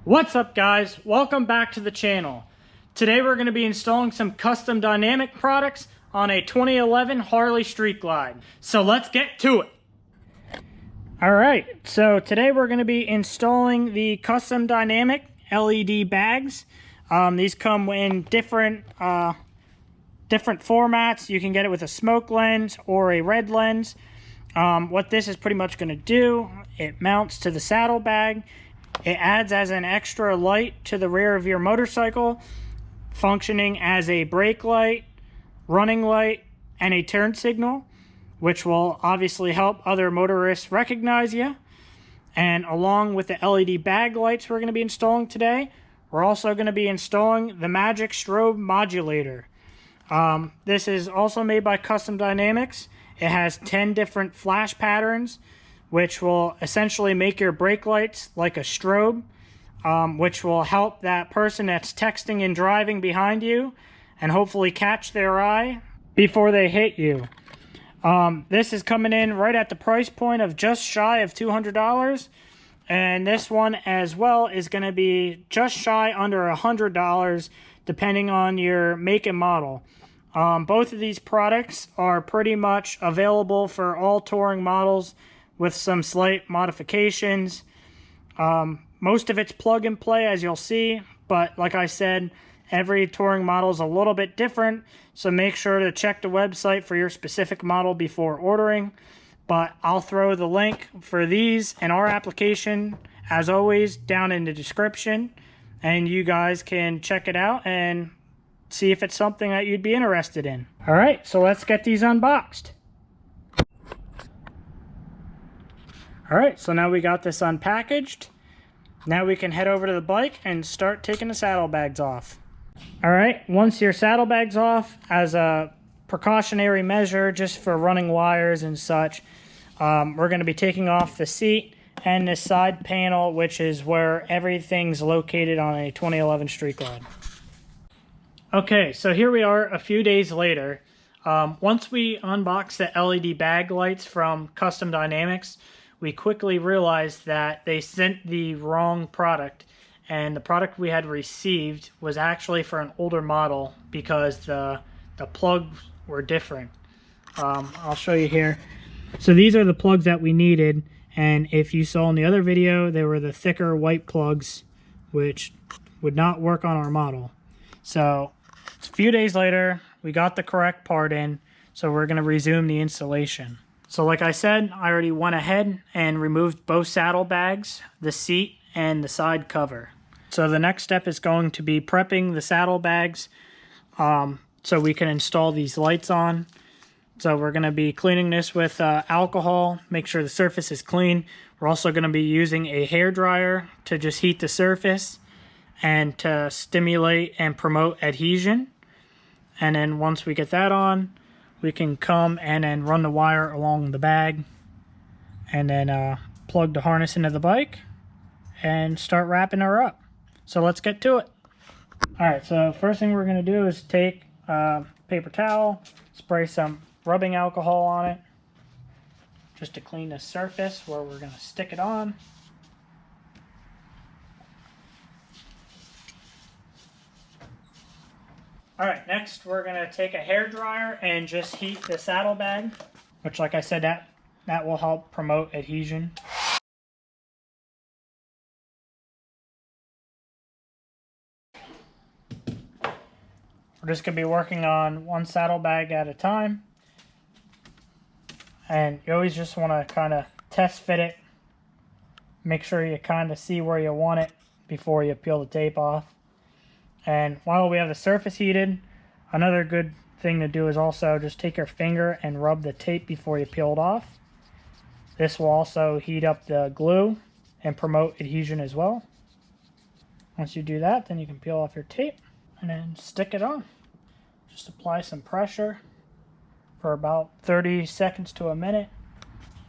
What's up guys, welcome back to the channel. Today we're going to be installing some custom dynamic products on a 2011 Harley Street Glide. So let's get to it. Alright, so today we're going to be installing the custom dynamic LED bags. These come in different formats. You can get it with a smoke lens or a red lens. What this is pretty much going to do, it mounts to the saddlebag. It adds as an extra light to the rear of your motorcycle, functioning as a brake light, running light, and a turn signal, which will obviously help other motorists recognize you. And along with the LED bag lights we're going to be installing today, we're also going to be installing the Magic Strobe modulator. This is also made by Custom Dynamics. It has 10 different flash patterns, which will essentially make your brake lights like a strobe, which will help that person that's texting and driving behind you and hopefully catch their eye before they hit you. This is coming in right at the price point of just shy of $200, and this one as well is going to be just shy under $100 depending on your make and model. Both of these products are pretty much available for all touring models with some slight modifications. Most of it's plug and play, as you'll see, but like I said, every touring model is a little bit different, so make sure to check the website for your specific model before ordering. But I'll throw the link for these and our application, as always, down in the description, and you guys can check it out and see if it's something that you'd be interested in. Alright, so let's get these unboxed. Alright, so now we got this unpackaged. Now we can head over to the bike and start taking the saddlebags off. Alright, once your saddlebags off, as a precautionary measure just for running wires and such, we're going to be taking off the seat and the side panel, which is where everything's located on a 2011 Street Glide. Okay, so here we are a few days later. Once we unboxed the LED bag lights from Custom Dynamics, we quickly realized that they sent the wrong product, and the product we had received was actually for an older model because the plugs were different. I'll show you here. So these are the plugs that we needed, and if you saw in the other video, they were the thicker white plugs, which would not work on our model. So a few days later, we got the correct part in, so we're going to resume the installation. So like I said, I already went ahead and removed both saddlebags, the seat, and the side cover. So the next step is going to be prepping the saddlebags so we can install these lights on. So we're going to be cleaning this with alcohol, make sure the surface is clean. We're also going to be using a hairdryer to just heat the surface and to stimulate and promote adhesion. And then once we get that on, we can come and then run the wire along the bag and then plug the harness into the bike and start wrapping her up. So let's get to it. Alright, so first thing we're going to do is take a paper towel, spray some rubbing alcohol on it just to clean the surface where we're going to stick it on. Alright, next we're going to take a hairdryer and just heat the saddlebag, which like I said, that will help promote adhesion. We're just going to be working on one saddlebag at a time. And you always just want to kind of test fit it. Make sure you kind of see where you want it before you peel the tape off. And while we have the surface heated, another good thing to do is also just take your finger and rub the tape before you peel it off. This will also heat up the glue and promote adhesion as well. Once you do that, then you can peel off your tape and then stick it on. Just apply some pressure for about 30 seconds to a minute.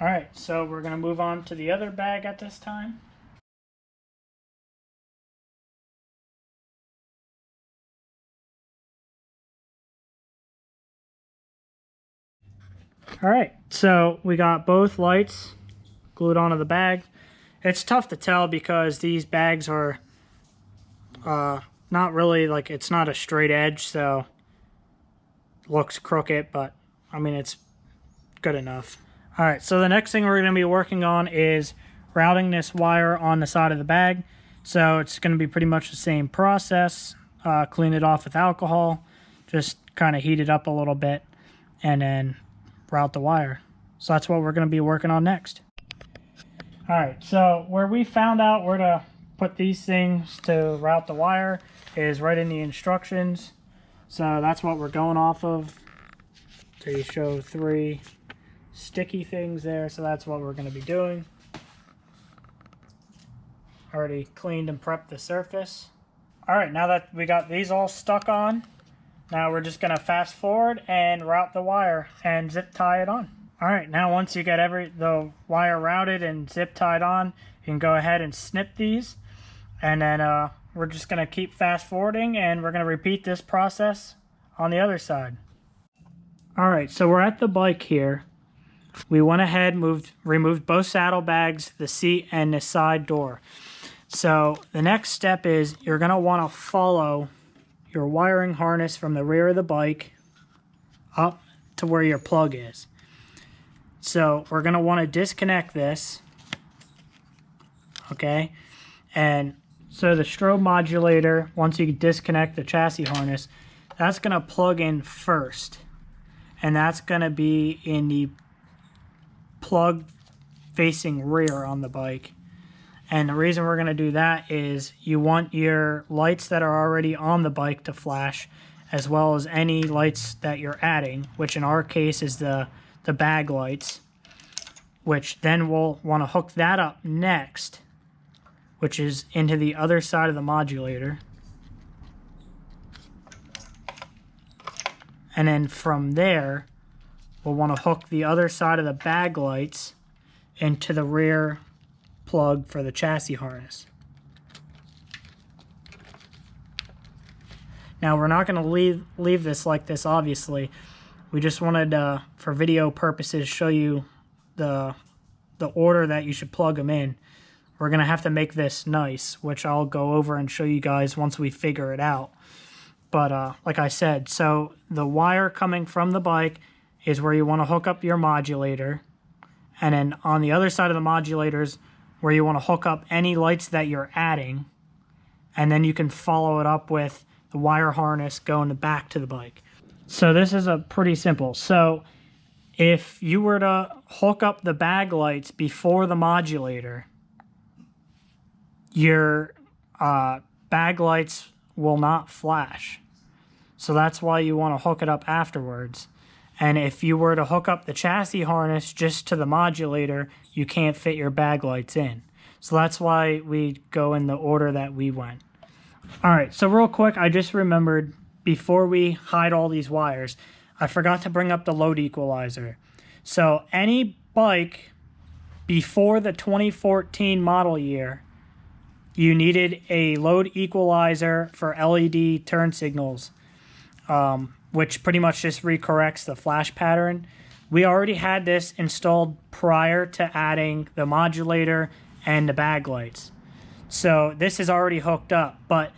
Alright, so we're going to move on to the other bag at this time. Alright, so we got both lights glued onto the bag. It's tough to tell because these bags are Not really, like, it's not a straight edge, so it looks crooked, but I mean, it's good enough. All right, so the next thing we're going to be working on is routing this wire on the side of the bag. So it's going to be pretty much the same process. Clean it off with alcohol, just kind of heat it up a little bit, and then route the wire. So that's what we're going to be working on next. All right, so where we found out where to put these things to route the wire is right in the instructions. So that's what we're going off of. So you show 3 sticky things there, so that's what we're going to be doing. Already cleaned and prepped the surface. All right, now that we got these all stuck on, now we're just going to fast forward and route the wire and zip tie it on. All right, now once you get the wire routed and zip tied on, you can go ahead and snip these, and then we're just going to keep fast forwarding, and we're going to repeat this process on the other side. All right, so we're at the bike here. We went ahead, removed both saddlebags, the seat, and the side door. So the next step is you're going to want to follow your wiring harness from the rear of the bike up to where your plug is. So we're going to want to disconnect this, okay? And so the strobe modulator, once you disconnect the chassis harness, that's going to plug in first. And that's going to be in the plug facing rear on the bike. And the reason we're going to do that is you want your lights that are already on the bike to flash, as well as any lights that you're adding, which in our case is the bag lights, which then we'll want to hook that up next, which is into the other side of the modulator. And then from there, we'll want to hook the other side of the bag lights into the rear plug for the chassis harness. Now we're not going to leave this like this, obviously. We just wanted for video purposes show you the order that you should plug them in. We're going to have to make this nice, which I'll go over and show you guys once we figure it out. But like I said, so the wire coming from the bike is where you want to hook up your modulator. And then on the other side of the modulators, where you want to hook up any lights that you're adding. And then you can follow it up with the wire harness going back to the bike. So this is pretty simple. So if you were to hook up the bag lights before the modulator, your bag lights will not flash. So that's why you want to hook it up afterwards. And if you were to hook up the chassis harness just to the modulator, you can't fit your bag lights in. So that's why we go in the order that we went. All right, so real quick, I just remembered before we hide all these wires, I forgot to bring up the load equalizer. So any bike before the 2014 model year, you needed a load equalizer for LED turn signals, which pretty much just recorrects the flash pattern. We already had this installed prior to adding the modulator and the bag lights. So this is already hooked up, but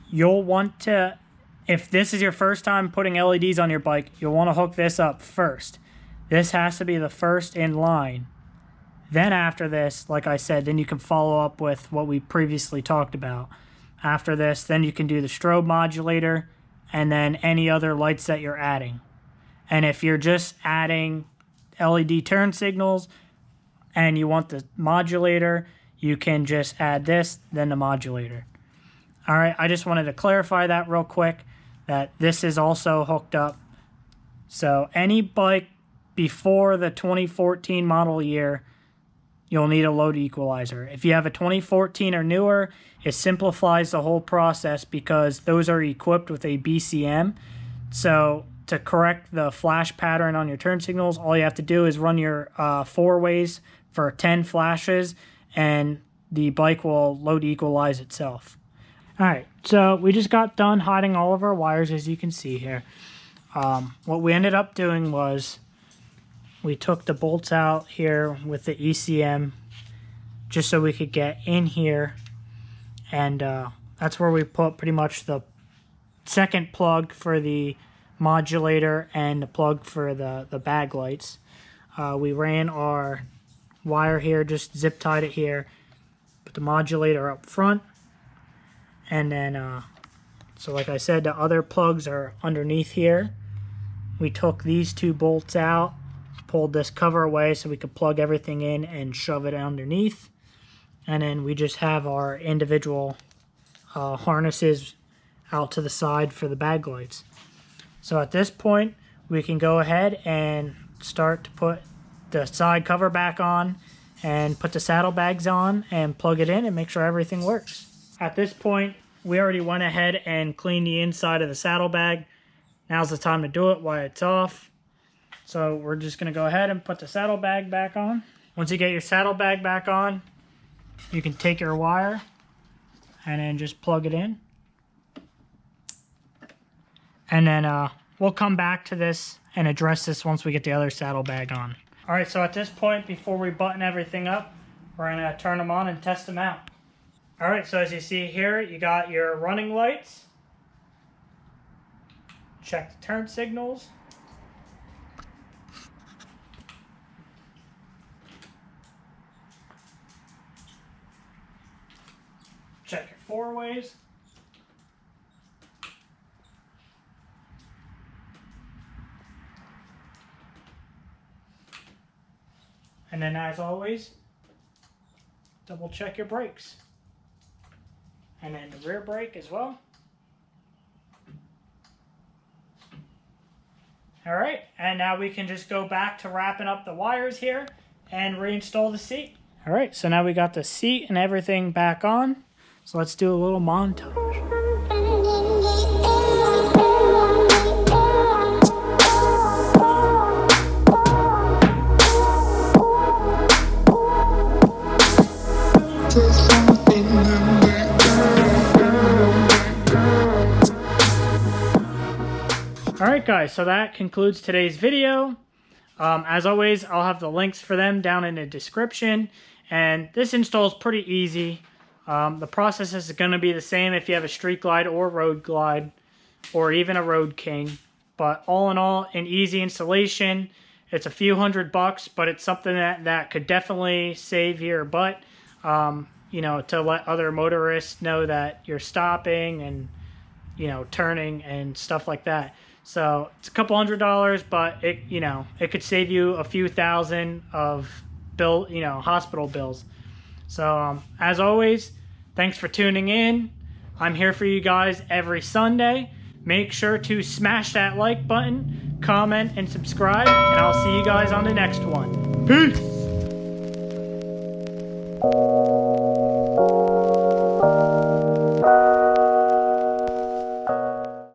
you'll want to, if this is your first time putting LEDs on your bike, you'll want to hook this up first. This has to be the first in line. Then after this, like I said, then you can follow up with what we previously talked about. After this, then you can do the strobe modulator and then any other lights that you're adding. And if you're just adding LED turn signals and you want the modulator, you can just add this, then the modulator. All right, I just wanted to clarify that real quick, that this is also hooked up. So any bike before the 2014 model year, you'll need a load equalizer. If you have a 2014 or newer, it simplifies the whole process because those are equipped with a BCM. So to correct the flash pattern on your turn signals, all you have to do is run your 4-ways for 10 flashes and the bike will load equalize itself. All right, so we just got done hiding all of our wires, as you can see here. What we ended up doing was we took the bolts out here with the ECM just so we could get in here and that's where we put pretty much the second plug for the modulator and the plug for the bag lights. We ran our wire here, just zip tied it here, put the modulator up front, and then so like I said, the other plugs are underneath here. We took these two bolts out, pulled this cover away so we could plug everything in and shove it underneath, and then we just have our individual harnesses out to the side for the bag lights. So at this point we can go ahead and start to put the side cover back on and put the saddlebags on and plug it in and make sure everything works. At this point we already went ahead and cleaned the inside of the saddlebag. Now's the time to do it while it's off. So we're just going to go ahead and put the saddlebag back on. Once you get your saddlebag back on, you can take your wire and then just plug it in. And then we'll come back to this and address this once we get the other saddlebag on. All right, so at this point, before we button everything up, we're going to turn them on and test them out. All right, so as you see here, you got your running lights. Check the turn signals. Check your four ways. And then as always, double check your brakes. And then the rear brake as well. All right, and now we can just go back to wrapping up the wires here and reinstall the seat. All right, so now we got the seat and everything back on. So let's do a little montage. Alright guys, so that concludes today's video. As always, I'll have the links for them down in the description. And this install is pretty easy. The process is going to be the same if you have a Street Glide or Road Glide or even a Road King. But all in all, an easy installation. It's a few $100, but it's something that could definitely save your butt. You know, to let other motorists know that you're stopping and, you know, turning and stuff like that. So it's a couple $100, but it, you know, it could save you a few thousand of hospital bills. So as always, thanks for tuning in. I'm here for you guys every Sunday. Make sure to smash that like button, comment, and subscribe, and I'll see you guys on the next one. Peace!